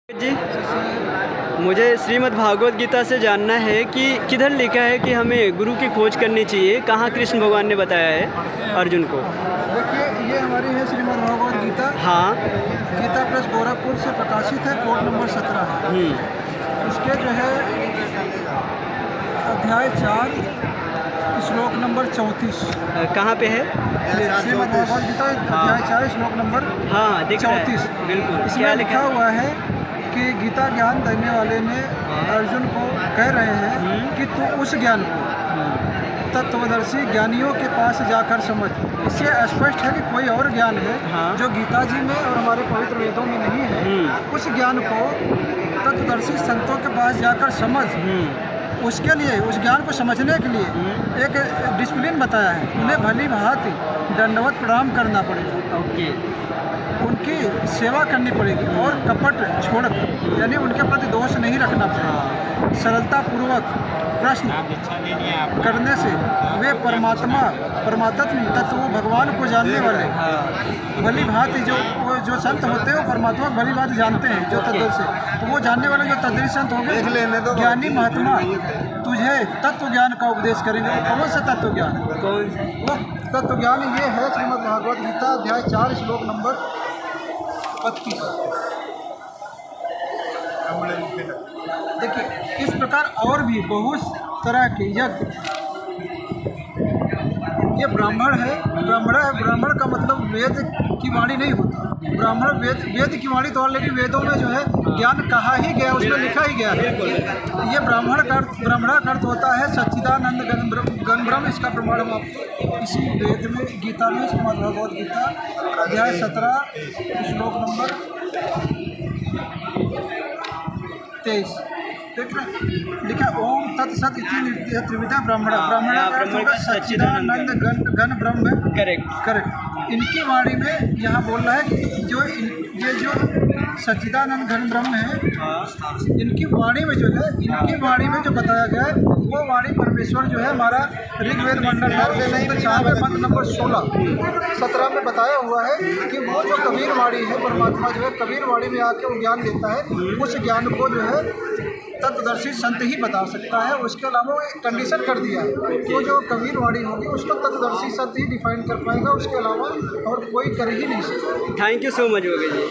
जी, मुझे श्रीमद् भागवत गीता से जानना है कि किधर लिखा है कि हमें गुरु की खोज करनी चाहिए। कहाँ कृष्ण भगवान ने बताया है अर्जुन को? देखिए, ये हमारी है श्रीमद् भागवत गीता। हाँ। गीता प्रेस गोरखपुर से प्रकाशित है, कोड नंबर 17 है। इसके जो है अध्याय 4 श्लोक नंबर 34 कहाँ पे है? श्रीमद् भागवत गीता अध्याय 4 श्लोक नंबर 34। बिल्कुल। इसमें लिखा हुआ है कि गीता ज्ञान देने वाले ने अर्जुन को कह रहे हैं कि तू उस ज्ञान को तत्वदर्शी ज्ञानियों के पास जाकर समझ। इससे स्पष्ट है कि कोई और ज्ञान है जो गीता जी में और हमारे पवित्र वेदों में नहीं है। उस ज्ञान को तत्वदर्शी संतों के पास जाकर समझ। उसके लिए, उस ज्ञान को समझने के लिए एक डिसिप्लिन बताया है। उन्हें भली भांति दंडवत प्रणाम करना पड़ेगा। उनकी सेवा करनी पड़ेगी और कपट छोड़कर, यानी उनके प्रति दोष नहीं रखना पड़ेगा। सरलता पूर्वक प्रश्न करने से वे परमात्म तत्व भगवान को जानने वाले भली भांति जो संत होते हैं वो परमात्मा को भली भांति जानते हैं। जो तत्व से तो वो जानने वाले जो तद्री संत होंगे, ज्ञानी महात्मा तुझे तत्व ज्ञान का उपदेश करेंगे। वो कौन सा तत्व ज्ञान? वो तत्व ज्ञान ये है श्रीमद् भागवत गीता अध्याय 4 श्लोक नंबर 32। देखिए, इस प्रकार और भी बहुत तरह के यज्ञ। ये ब्राह्मण है। ब्राह्मण का मतलब वेद की वाणी नहीं होती। ब्राह्मण वेद की वाणी तो, लेकिन वेदों में जो है ज्ञान कहा ही गया, उसमें लिखा ही गया है। ये ब्राह्मण का अर्थ होता है सच्चिदानंद गण ब्रह्म। इसका प्रमाण हम आपको इसी वेद में, गीता में, श्रीमद् भगवत गीता अध्याय 17 श्लोक नंबर 23 देख रहे लिखा, ओम तत्सत इति त्रिविधा ब्राह्मण सच्चिदानंद गण ब्रह्म। करेक्ट। इनकी वाणी में यहाँ बोल रहा है कि ये जो सच्चिदानंद घन ब्रह्म है, इनकी वाणी में जो है, इनकी वाणी में जो बताया गया है वो वाणी परमेश्वर जो है हमारा ऋग्वेद मंडल मंत्र नंबर 17 में बताया हुआ है कि वो जो कबीर वाणी है, परमात्मा जो है कबीर वाणी में आके वो ज्ञान देता है। उस ज्ञान को जो है तत्वदर्शी संत ही बता सकता है। उसके अलावा वो एक कंडीशन कर दिया है, तो जो कबीर वाणी होगी उसको तत्वदर्शी संत ही डिफाइन कर पाएगा, उसके अलावा और कोई कर ही नहीं सकता। Thank you so much Yogi ji.